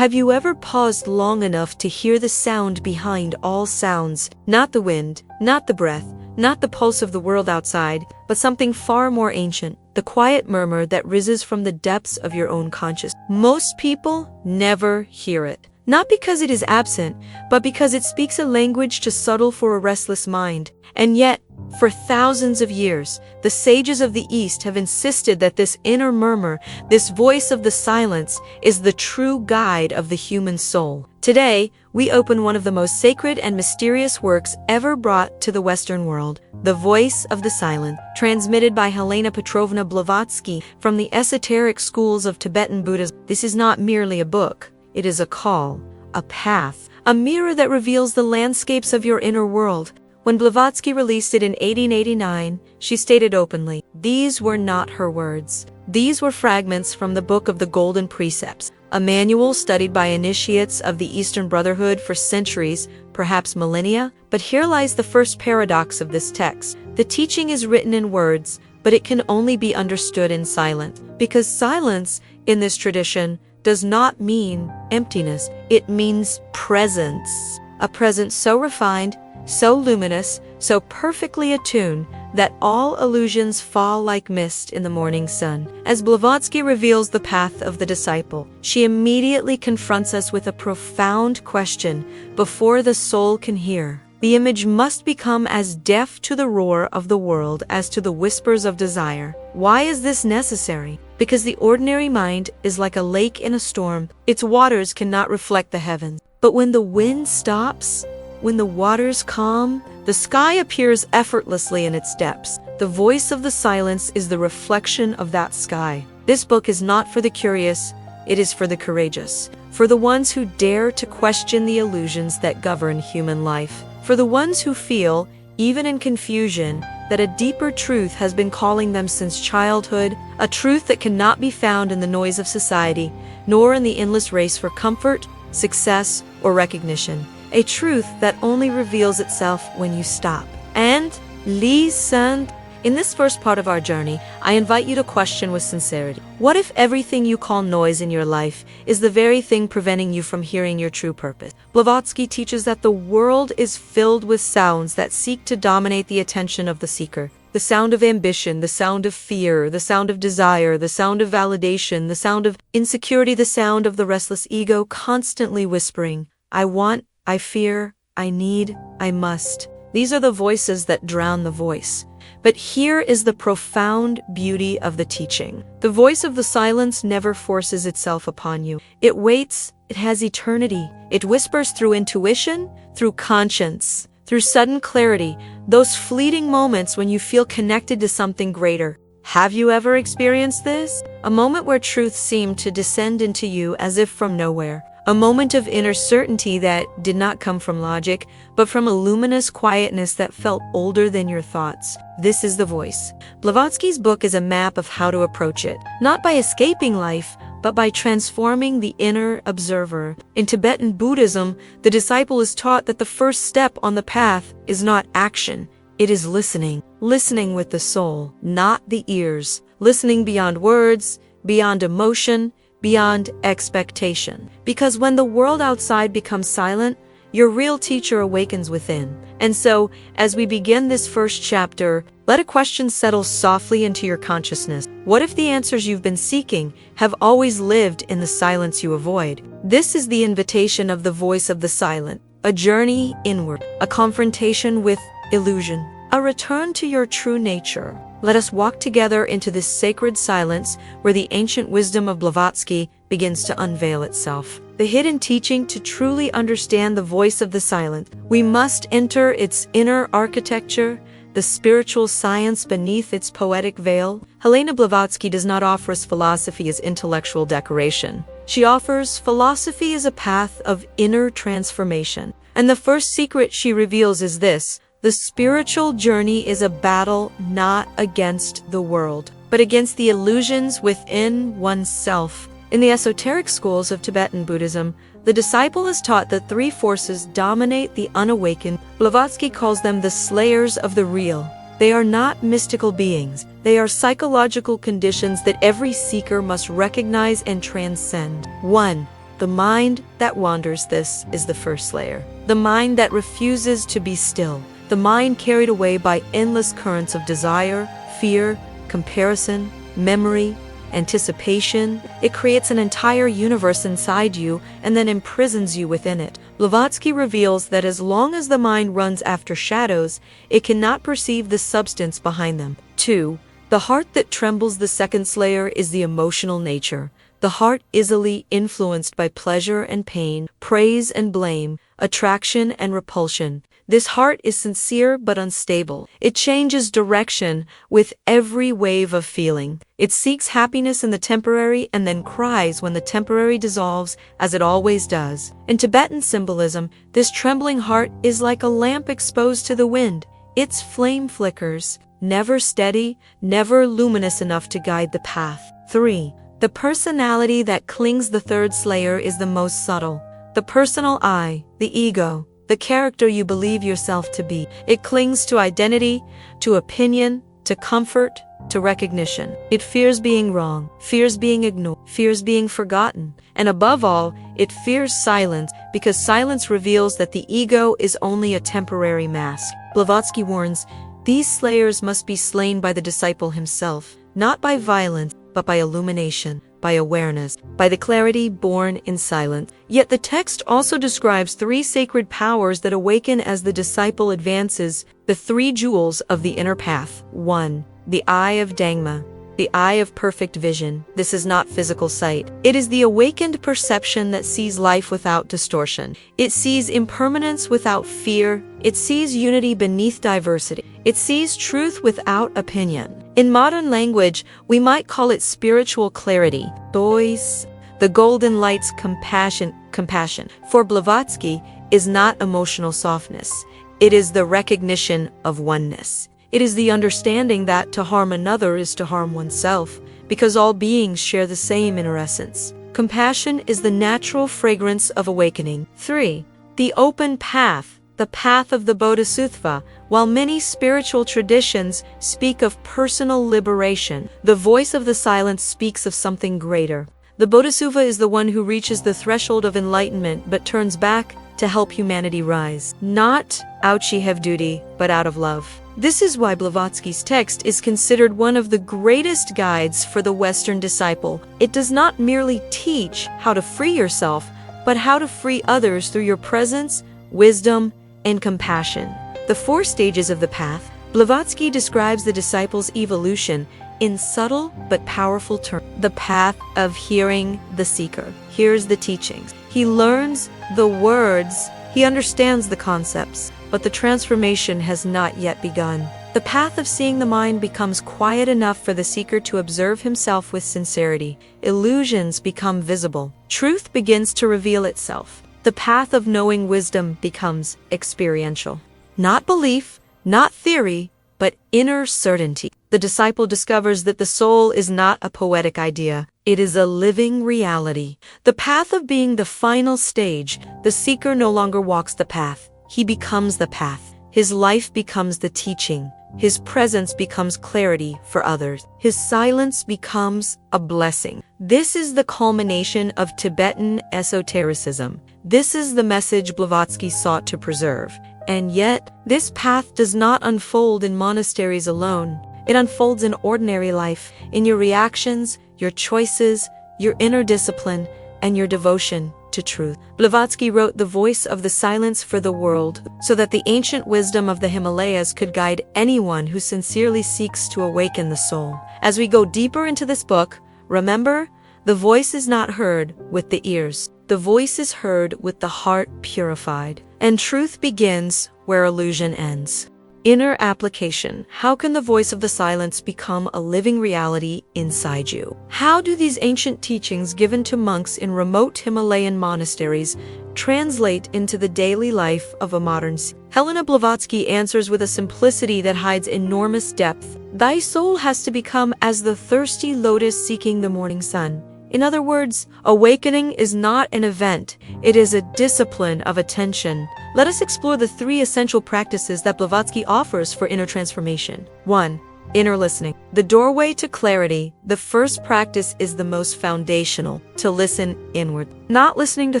Have you ever paused long enough to hear the sound behind all sounds? Not the wind, not the breath, not the pulse of the world outside, but something far more ancient, the quiet murmur that rises from the depths of your own consciousness. Most people never hear it. Not because it is absent, but because it speaks a language too subtle for a restless mind. And yet, for thousands of years, the sages of the East have insisted that this inner murmur, this voice of the silence, is the true guide of the human soul. Today, we open one of the most sacred and mysterious works ever brought to the Western world, The Voice of the Silent, transmitted by Helena Blavatsky from the esoteric schools of Tibetan Buddhism. This is not merely a book. It is a call, a path, a mirror that reveals the landscapes of your inner world. When Blavatsky released it in 1889, she stated openly, these were not her words. These were fragments from the Book of the Golden Precepts, a manual studied by initiates of the Eastern Brotherhood for centuries, perhaps millennia. But here lies the first paradox of this text. The teaching is written in words, but it can only be understood in silence. Because silence, in this tradition, does not mean emptiness. It means presence. A presence so refined, so luminous, so perfectly attuned, that all illusions fall like mist in the morning sun. As Blavatsky reveals the path of the disciple, she immediately confronts us with a profound question before the soul can hear. The image must become as deaf to the roar of the world as to the whispers of desire. Why is this necessary? Because the ordinary mind is like a lake in a storm. Its waters cannot reflect the heavens. But when the wind stops, when the waters calm, the sky appears effortlessly in its depths. The voice of the silence is the reflection of that sky. This book is not for the curious, it is for the courageous, for the ones who dare to question the illusions that govern human life, for the ones who feel, even in confusion, that a deeper truth has been calling them since childhood, a truth that cannot be found in the noise of society, nor in the endless race for comfort, success, or recognition. A truth that only reveals itself when you stop and listen. In this first part of our journey, I invite you to question with sincerity. What if everything you call noise in your life is the very thing preventing you from hearing your true purpose? Blavatsky teaches that the world is filled with sounds that seek to dominate the attention of the seeker. The sound of ambition, the sound of fear, the sound of desire, the sound of validation, the sound of insecurity, the sound of the restless ego constantly whispering, I want, I fear, I need, I must. These are the voices that drown the voice. But here is the profound beauty of the teaching. The voice of the silence never forces itself upon you. It waits, it has eternity. It whispers through intuition, through conscience, through sudden clarity, those fleeting moments when you feel connected to something greater. Have you ever experienced this? A moment where truth seemed to descend into you as if from nowhere. A moment of inner certainty that did not come from logic, but from a luminous quietness that felt older than your thoughts. This is the voice. Blavatsky's book is a map of how to approach it, not by escaping life, but by transforming the inner observer. In Tibetan Buddhism, the disciple is taught that the first step on the path is not action, it is listening. Listening with the soul, not the ears. Listening beyond words, beyond emotion, beyond expectation. Because when the world outside becomes silent, your real teacher awakens within. And so, as we begin this first chapter, let a question settle softly into your consciousness. What if the answers you've been seeking have always lived in the silence you avoid? This is the invitation of the voice of the silent, a journey inward, a confrontation with illusion, a return to your true nature. Let us walk together into this sacred silence where the ancient wisdom of Blavatsky begins to unveil itself. The hidden teaching to truly understand the voice of the silent. We must enter its inner architecture, the spiritual science beneath its poetic veil. Helena Blavatsky does not offer us philosophy as intellectual decoration. She offers philosophy as a path of inner transformation. And the first secret she reveals is this: the spiritual journey is a battle not against the world, but against the illusions within oneself. In the esoteric schools of Tibetan Buddhism, the disciple is taught that three forces dominate the unawakened. Blavatsky calls them the slayers of the real. They are not mystical beings. They are psychological conditions that every seeker must recognize and transcend. 1. The mind that wanders, this is the first layer. The mind that refuses to be still. The mind carried away by endless currents of desire, fear, comparison, memory, anticipation. It creates an entire universe inside you and then imprisons you within it. Blavatsky reveals that as long as the mind runs after shadows, it cannot perceive the substance behind them. 2. The heart that trembles. The second layer is the emotional nature. The heart easily influenced by pleasure and pain, praise and blame, attraction and repulsion. This heart is sincere but unstable. It changes direction with every wave of feeling. It seeks happiness in the temporary and then cries when the temporary dissolves, as it always does. In Tibetan symbolism, this trembling heart is like a lamp exposed to the wind. Its flame flickers, never steady, never luminous enough to guide the path. 3. The personality that clings. The third layer is the most subtle. The personal I, the ego, the character you believe yourself to be. It clings to identity, to opinion, to comfort, to recognition. It fears being wrong, fears being ignored, fears being forgotten, and above all, it fears silence, because silence reveals that the ego is only a temporary mask. Blavatsky warns, these slayers must be slain by the disciple himself, not by violence, but by illumination, by awareness, by the clarity born in silence. Yet the text also describes 3 sacred powers that awaken as the disciple advances, the 3 jewels of the inner path. 1. The eye of Dhamma, the eye of perfect vision. This is not physical sight. It is the awakened perception that sees life without distortion. It sees impermanence without fear. It sees unity beneath diversity. It sees truth without opinion. In modern language, we might call it spiritual clarity. Dois, the golden light's compassion. For Blavatsky is not emotional softness. It is the recognition of oneness. It is the understanding that to harm another is to harm oneself, because all beings share the same inner essence. Compassion is the natural fragrance of awakening. 3. The open path, the path of the Bodhisattva. While many spiritual traditions speak of personal liberation, the voice of the silence speaks of something greater. The Bodhisattva is the one who reaches the threshold of enlightenment but turns back to help humanity rise. Not out ye have duty, but out of love. This is why Blavatsky's text is considered one of the greatest guides for the Western disciple. It does not merely teach how to free yourself, but how to free others through your presence, wisdom, and compassion. The 4 stages of the path. Blavatsky describes the disciple's evolution in subtle but powerful terms. The path of hearing. The seeker hears the teachings. He learns the words. He understands the concepts, but the transformation has not yet begun. The path of seeing. The mind becomes quiet enough for the seeker to observe himself with sincerity. Illusions become visible. Truth begins to reveal itself. The path of knowing. Wisdom becomes experiential. Not belief, not theory, but inner certainty. The disciple discovers that the soul is not a poetic idea. It is a living reality. The path of being. The final stage. The seeker no longer walks the path. He becomes the path. His life becomes the teaching. His presence becomes clarity for others. His silence becomes a blessing. This is the culmination of Tibetan esotericism. This is the message Blavatsky sought to preserve. And yet, this path does not unfold in monasteries alone. It unfolds in ordinary life, in your reactions, your choices, your inner discipline, and your devotion to truth. Blavatsky wrote the voice of the silence for the world, so that the ancient wisdom of the Himalayas could guide anyone who sincerely seeks to awaken the soul. As we go deeper into this book, remember, the voice is not heard with the ears. The voice is heard with the heart purified. And truth begins where illusion ends. Inner application. How can the voice of the silence become a living reality inside you? How do these ancient teachings given to monks in remote Himalayan monasteries translate into the daily life of a modern seeker? Helena Blavatsky answers with a simplicity that hides enormous depth. Thy soul has to become as the thirsty lotus seeking the morning sun. In other words, awakening is not an event, it is a discipline of attention. Let us explore the 3 essential practices that Blavatsky offers for inner transformation. 1. Inner listening. The doorway to clarity. The first practice is the most foundational, to listen inward. Not listening to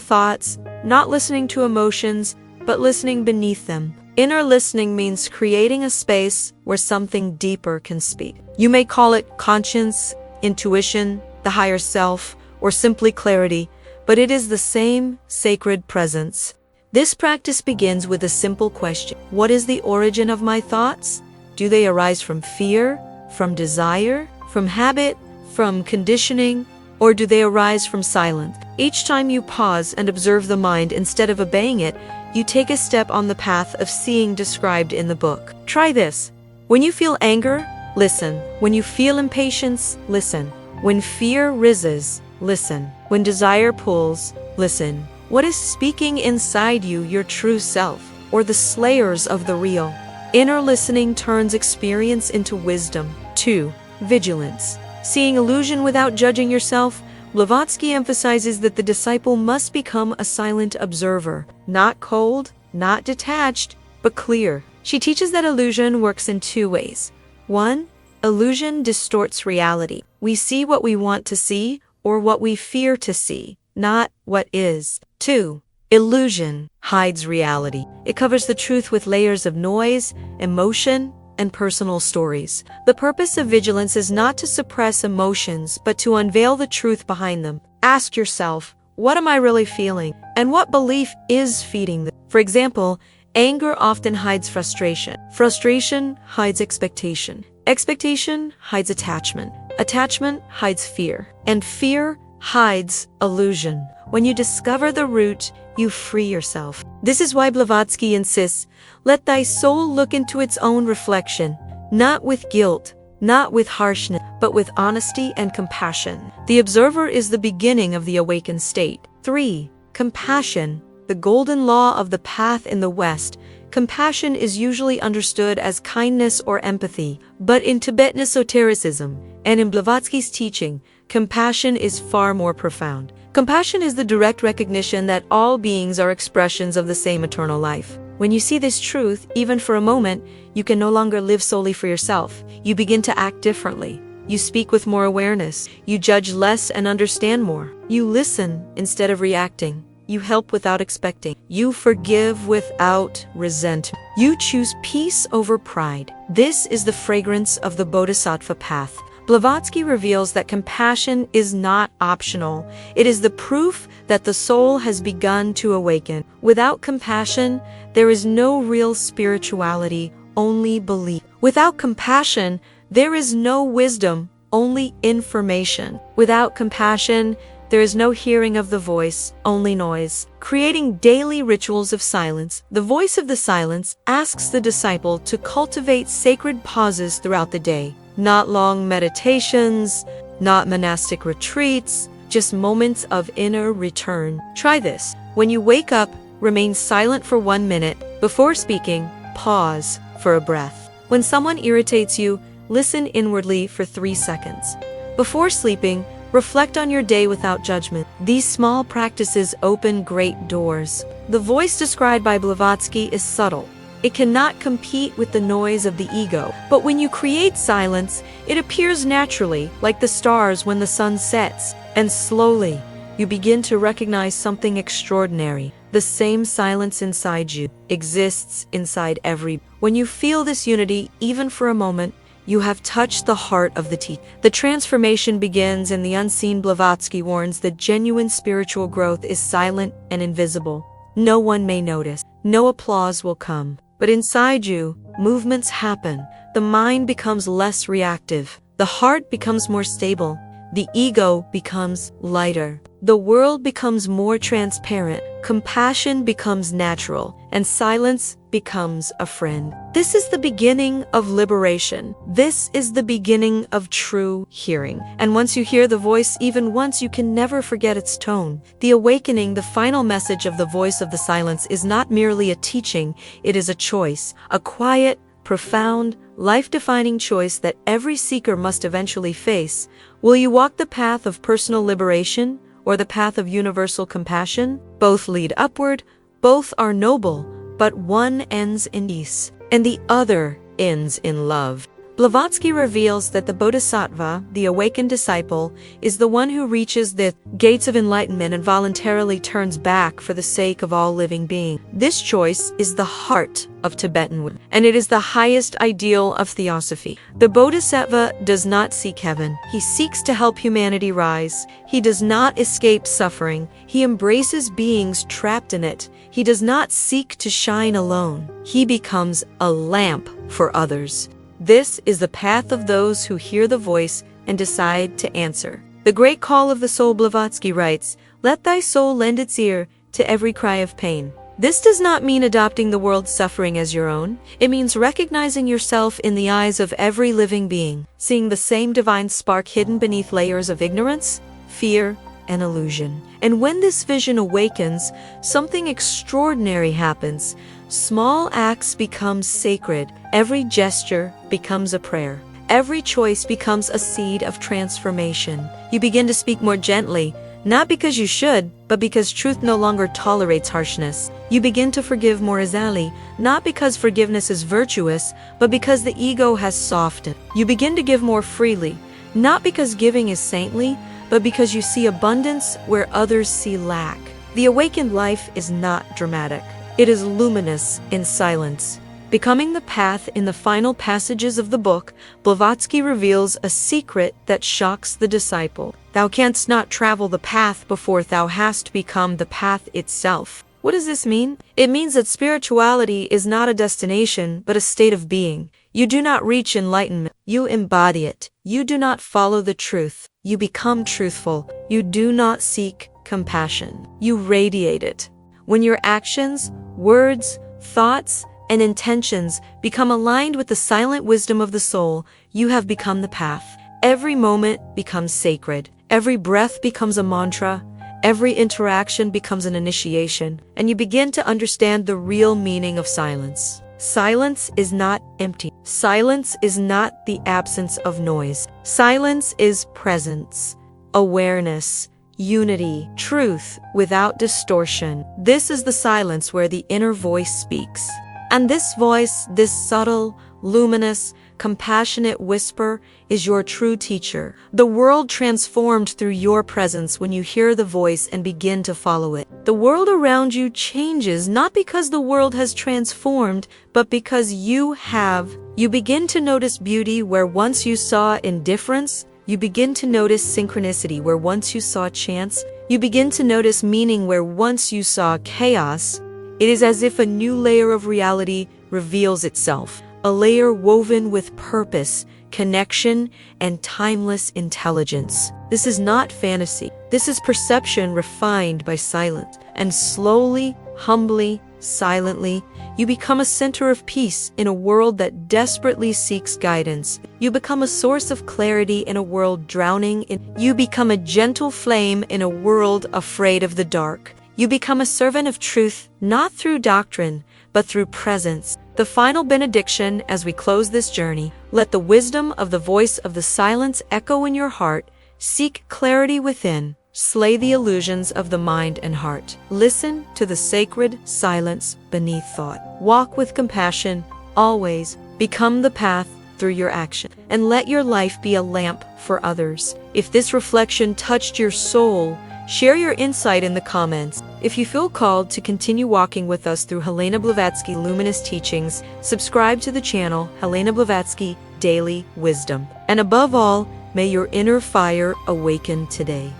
thoughts, not listening to emotions, but listening beneath them. Inner listening means creating a space where something deeper can speak. You may call it conscience, intuition, the higher self, or simply clarity, but it is the same sacred presence. This practice begins with a simple question. What is the origin of my thoughts? Do they arise from fear, from desire, from habit, from conditioning, or do they arise from silence? Each time you pause and observe the mind instead of obeying it, you take a step on the path of seeing described in the book. Try this. When you feel anger, listen. When you feel impatience, listen. When fear rises, listen. When desire pulls, listen. What is speaking inside you, your true self, or the slayers of the real? Inner listening turns experience into wisdom. 2. Vigilance. Seeing illusion without judging yourself. Blavatsky emphasizes that the disciple must become a silent observer, not cold, not detached, but clear. She teaches that illusion works in 2 ways. 1. Illusion distorts reality. We see what we want to see or what we fear to see, not what is. 2. Illusion hides reality. It covers the truth with layers of noise, emotion, and personal stories. The purpose of vigilance is not to suppress emotions, but to unveil the truth behind them. Ask yourself, what am I really feeling? And what belief is feeding them? For example, anger often hides frustration. Frustration hides expectation. Expectation hides attachment. Attachment hides fear. And fear hides illusion. When you discover the root, you free yourself. This is why Blavatsky insists, let thy soul look into its own reflection, not with guilt, not with harshness, but with honesty and compassion. The observer is the beginning of the awakened state. 3. Compassion, the golden law of the path in the West. Compassion is usually understood as kindness or empathy, but in Tibetan esotericism and in Blavatsky's teaching, compassion is far more profound. Compassion is the direct recognition that all beings are expressions of the same eternal life. When you see this truth, even for a moment, you can no longer live solely for yourself. You begin to act differently. You speak with more awareness. You judge less and understand more. You listen instead of reacting. You help without expecting. You forgive without resentment. You choose peace over pride. This is the fragrance of the Bodhisattva path. Blavatsky reveals that compassion is not optional. It is the proof that the soul has begun to awaken. Without compassion, there is no real spirituality, only belief. Without compassion, there is no wisdom, only information. Without compassion, there is no hearing of the voice, only noise. Creating daily rituals of silence, the voice of the silence asks the disciple to cultivate sacred pauses throughout the day. Not long meditations, not monastic retreats, just moments of inner return. Try this. When you wake up, remain silent for 1 minute. Before speaking, pause for a breath. When someone irritates you, listen inwardly for 3 seconds. Before sleeping, reflect on your day without judgment. These small practices open great doors. The voice described by Blavatsky is subtle. It cannot compete with the noise of the ego. But when you create silence, it appears naturally, like the stars when the sun sets. And slowly, you begin to recognize something extraordinary. The same silence inside you exists inside every. When you feel this unity, even for a moment, you have touched the heart of the teacher. The transformation begins, and the unseen. Blavatsky warns that genuine spiritual growth is silent and invisible. No one may notice. No applause will come. But inside you, movements happen. The mind becomes less reactive. The heart becomes more stable. The ego becomes lighter. The world becomes more transparent. Compassion becomes natural. And silence becomes a friend. This is the beginning of liberation. This is the beginning of true hearing. And once you hear the voice even once, you can never forget its tone. The awakening, the final message of the voice of the silence, is not merely a teaching, it is a choice. A quiet, profound, life-defining choice that every seeker must eventually face. Will you walk the path of personal liberation or the path of universal compassion? Both lead upward, both are noble, but one ends in peace, and the other ends in love. Blavatsky reveals that the bodhisattva, the awakened disciple, is the one who reaches the gates of enlightenment and voluntarily turns back for the sake of all living beings. This choice is the heart of Tibetan wisdom, and it is the highest ideal of theosophy. The bodhisattva does not seek heaven. He seeks to help humanity rise. He does not escape suffering. He embraces beings trapped in it. He does not seek to shine alone. He becomes a lamp for others. This is the path of those who hear the voice and decide to answer. The great call of the soul, Blavatsky writes, "Let thy soul lend its ear to every cry of pain." This does not mean adopting the world's suffering as your own. It means recognizing yourself in the eyes of every living being, seeing the same divine spark hidden beneath layers of ignorance, fear, and illusion. And when this vision awakens, something extraordinary happens. Small acts become sacred. Every gesture becomes a prayer. Every choice becomes a seed of transformation. You begin to speak more gently, not because you should, but because truth no longer tolerates harshness. You begin to forgive more easily, not because forgiveness is virtuous, but because the ego has softened. You begin to give more freely, not because giving is saintly, but because you see abundance where others see lack. The awakened life is not dramatic. It is luminous in silence. Becoming the path in the final passages of the book, Blavatsky reveals a secret that shocks the disciple. Thou canst not travel the path before thou hast become the path itself. What does this mean? It means that spirituality is not a destination, but a state of being. You do not reach enlightenment. You embody it. You do not follow the truth. You become truthful. You do not seek compassion. You radiate it. When your actions, words, thoughts, and intentions become aligned with the silent wisdom of the soul, you have become the path. Every moment becomes sacred. Every breath becomes a mantra. Every interaction becomes an initiation, and you begin to understand the real meaning of silence. Silence is not empty. Silence is not the absence of noise. Silence is presence, awareness, unity, truth without distortion. This is the silence where the inner voice speaks. And this voice, this subtle, luminous, compassionate whisper, is your true teacher. The world transformed through your presence when you hear the voice and begin to follow it. The world around you changes not because the world has transformed, but because you have. You begin to notice beauty where once you saw indifference. You begin to notice synchronicity where once you saw chance. You begin to notice meaning where once you saw chaos. It is as if a new layer of reality reveals itself, a layer woven with purpose, connection, and timeless intelligence. This is not fantasy. This is perception refined by silence. And slowly, humbly, silently, you become a center of peace in a world that desperately seeks guidance. You become a source of clarity in a world drowning in. You become a gentle flame in a world afraid of the dark. You become a servant of truth, not through doctrine, but through presence. The final benediction as we close this journey: let the wisdom of the voice of the silence echo in your heart. Seek clarity within. Slay the illusions of the mind and heart. Listen to the sacred silence beneath thought. Walk with compassion, always. Become the path through your action. And let your life be a lamp for others. If this reflection touched your soul, share your insight in the comments. If you feel called to continue walking with us through Helena Blavatsky luminous teachings, subscribe to the channel Helena Blavatsky Daily Wisdom. And above all, may your inner fire awaken today.